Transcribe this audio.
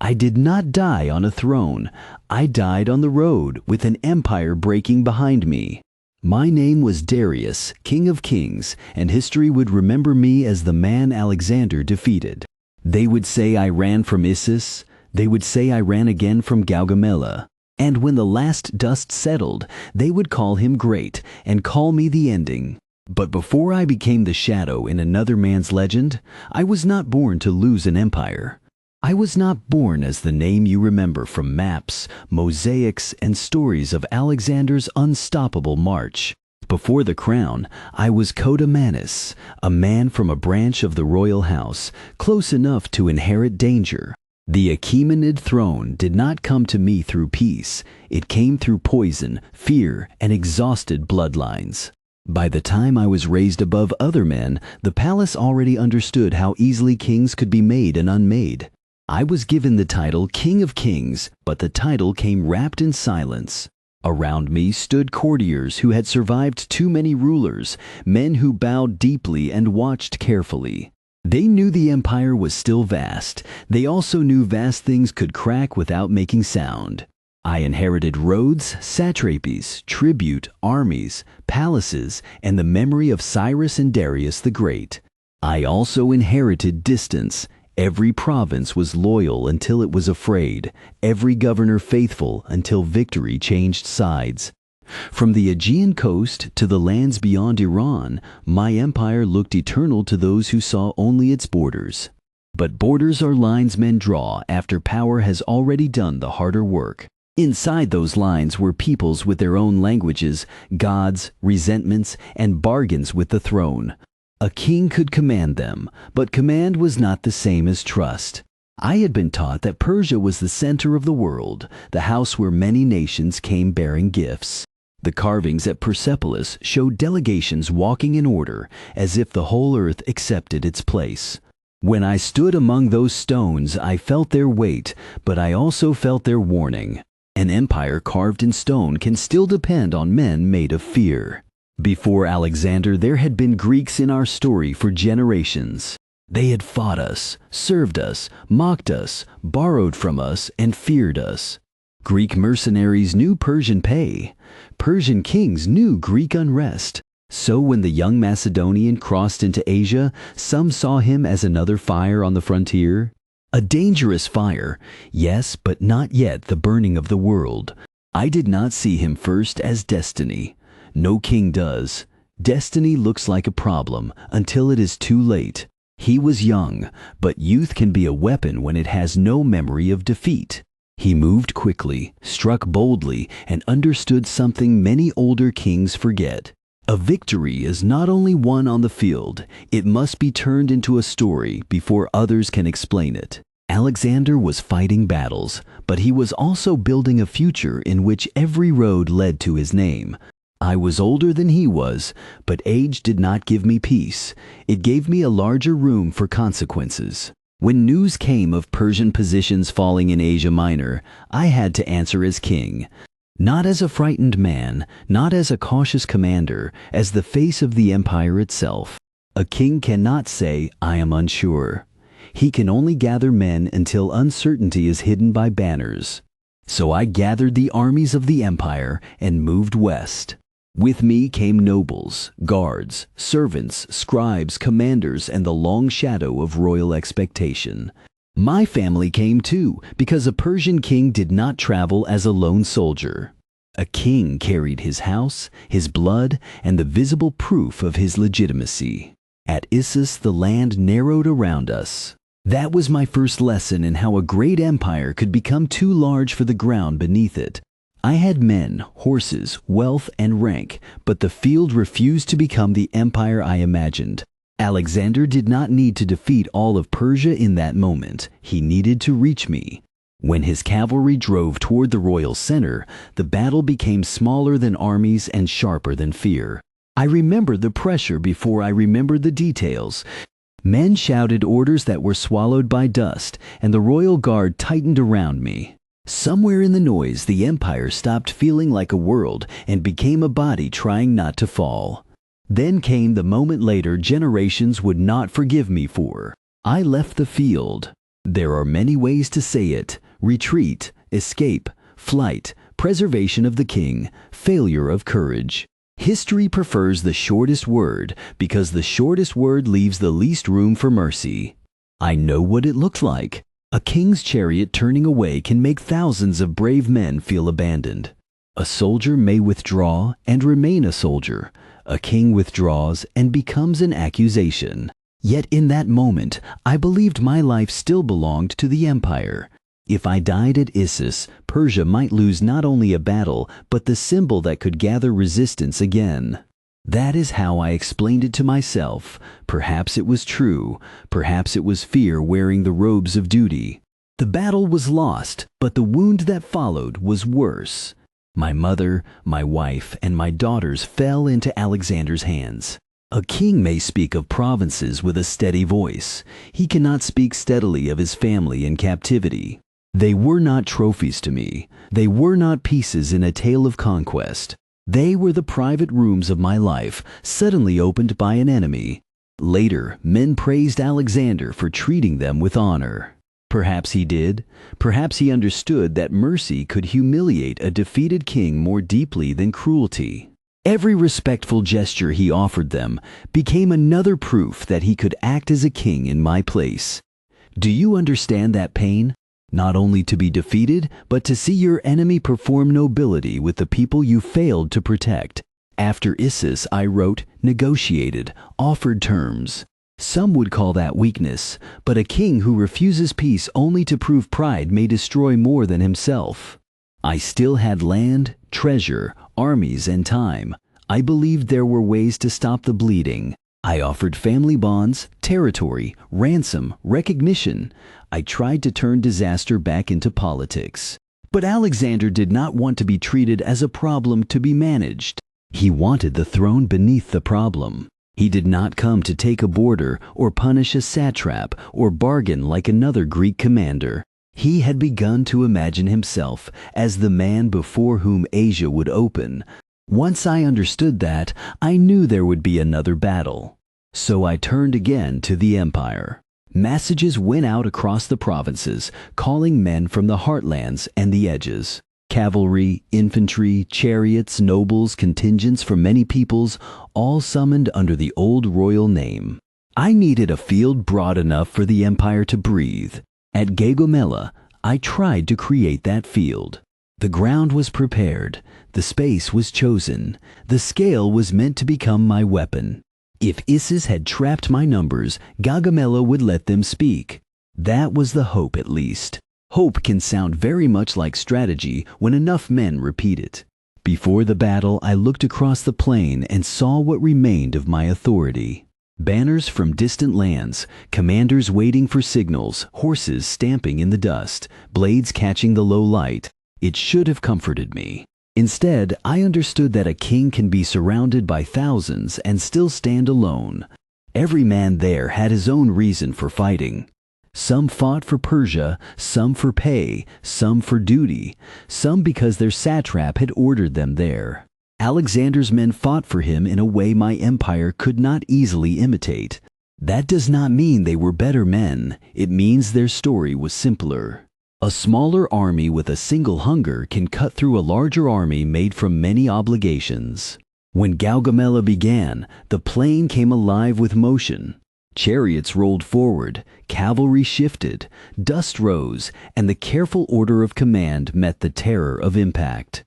I did not die on a throne. I died on the road with an empire breaking behind me. My name was Darius, King of Kings, and history would remember me as the man Alexander defeated. They would say I ran from Issus. They would say I ran again from Gaugamela. And when the last dust settled, they would call him great and call me the ending. But before I became the shadow in another man's legend, I was not born to lose an empire. I was not born as the name you remember from maps, mosaics, and stories of Alexander's unstoppable march. Before the crown, I was Gaugamela, a man from a branch of the royal house, close enough to inherit danger. The Achaemenid throne did not come to me through peace. It came through poison, fear, and exhausted bloodlines. By the time I was raised above other men, the palace already understood how easily kings could be made and unmade. I was given the title King of Kings, but the title came wrapped in silence. Around me stood courtiers who had survived too many rulers, men who bowed deeply and watched carefully. They knew the empire was still vast. They also knew vast things could crack without making sound. I inherited roads, satrapies, tribute, armies, palaces, and the memory of Cyrus and Darius the Great. I also inherited distance. Every province was loyal until it was afraid, every governor faithful until victory changed sides. From the Aegean coast to the lands beyond Iran, my empire looked eternal to those who saw only its borders. But borders are lines men draw after power has already done the harder work. Inside those lines were peoples with their own languages, gods, resentments, and bargains with the throne. A king could command them, but command was not the same as trust. I had been taught that Persia was the center of the world, the house where many nations came bearing gifts. The carvings at Persepolis showed delegations walking in order, as if the whole earth accepted its place. When I stood among those stones, I felt their weight, but I also felt their warning. An empire carved in stone can still depend on men made of fear. Before Alexander, there had been Greeks in our story for generations. They had fought us, served us, mocked us, borrowed from us, and feared us. Greek mercenaries knew Persian pay. Persian kings knew Greek unrest. So when the young Macedonian crossed into Asia, some saw him as another fire on the frontier. A dangerous fire, yes, but not yet the burning of the world. I did not see him first as destiny. No king does. Destiny looks like a problem until it is too late. He was young, but youth can be a weapon when it has no memory of defeat. He moved quickly, struck boldly, and understood something many older kings forget. A victory is not only won on the field, it must be turned into a story before others can explain it. Alexander was fighting battles, but he was also building a future in which every road led to his name. I was older than he was, but age did not give me peace. It gave me a larger room for consequences. When news came of Persian positions falling in Asia Minor, I had to answer as king. Not as a frightened man, not as a cautious commander, as the face of the empire itself. A king cannot say, "I am unsure." He can only gather men until uncertainty is hidden by banners. So I gathered the armies of the empire and moved west. With me came nobles, guards, servants, scribes, commanders, and the long shadow of royal expectation. My family came too, because a Persian king did not travel as a lone soldier. A king carried his house, his blood, and the visible proof of his legitimacy. At Issus, the land narrowed around us. That was my first lesson in how a great empire could become too large for the ground beneath it. I had men, horses, wealth, and rank, but the field refused to become the empire I imagined. Alexander did not need to defeat all of Persia in that moment. He needed to reach me. When his cavalry drove toward the royal center, the battle became smaller than armies and sharper than fear. I remembered the pressure before I remembered the details. Men shouted orders that were swallowed by dust, and the royal guard tightened around me. Somewhere in the noise, the empire stopped feeling like a world and became a body trying not to fall. Then came the moment later generations would not forgive me for. I left the field. There are many ways to say it: retreat, escape, flight, preservation of the king, failure of courage. History prefers the shortest word because the shortest word leaves the least room for mercy. I know what it looks like. A king's chariot turning away can make thousands of brave men feel abandoned. A soldier may withdraw and remain a soldier. A king withdraws and becomes an accusation. Yet in that moment, I believed my life still belonged to the empire. If I died at Issus, Persia might lose not only a battle, but the symbol that could gather resistance again. That is how I explained it to myself. Perhaps it was true. Perhaps it was fear wearing the robes of duty. The battle was lost, but the wound that followed was worse. My mother, my wife, and my daughters fell into Alexander's hands. A king may speak of provinces with a steady voice. He cannot speak steadily of his family in captivity. They were not trophies to me. They were not pieces in a tale of conquest. They were the private rooms of my life, suddenly opened by an enemy. Later, men praised Alexander for treating them with honor. Perhaps he did. Perhaps he understood that mercy could humiliate a defeated king more deeply than cruelty. Every respectful gesture he offered them became another proof that he could act as a king in my place. Do you understand that pain? Not only to be defeated, but to see your enemy perform nobility with the people you failed to protect. After Issus, I wrote, negotiated, offered terms. Some would call that weakness, but a king who refuses peace only to prove pride may destroy more than himself. I still had land, treasure, armies, and time. I believed there were ways to stop the bleeding. I offered family bonds, territory, ransom, recognition. I tried to turn disaster back into politics. But Alexander did not want to be treated as a problem to be managed. He wanted the throne beneath the problem. He did not come to take a border or punish a satrap or bargain like another Greek commander. He had begun to imagine himself as the man before whom Asia would open. Once I understood that, I knew there would be another battle. So I turned again to the empire. Messages went out across the provinces, calling men from the heartlands and the edges. Cavalry, infantry, chariots, nobles, contingents from many peoples, all summoned under the old royal name. I needed a field broad enough for the empire to breathe. At Gaugamela, I tried to create that field. The ground was prepared. The space was chosen. The scale was meant to become my weapon. If Issus had trapped my numbers, Gaugamela would let them speak. That was the hope, at least. Hope can sound very much like strategy when enough men repeat it. Before the battle, I looked across the plain and saw what remained of my authority. Banners from distant lands, commanders waiting for signals, horses stamping in the dust, blades catching the low light. It should have comforted me. Instead, I understood that a king can be surrounded by thousands and still stand alone. Every man there had his own reason for fighting. Some fought for Persia, some for pay, some for duty, some because their satrap had ordered them there. Alexander's men fought for him in a way my empire could not easily imitate. That does not mean they were better men. It means their story was simpler. A smaller army with a single hunger can cut through a larger army made from many obligations. When Gaugamela began, the plain came alive with motion. Chariots rolled forward, cavalry shifted, dust rose, and the careful order of command met the terror of impact.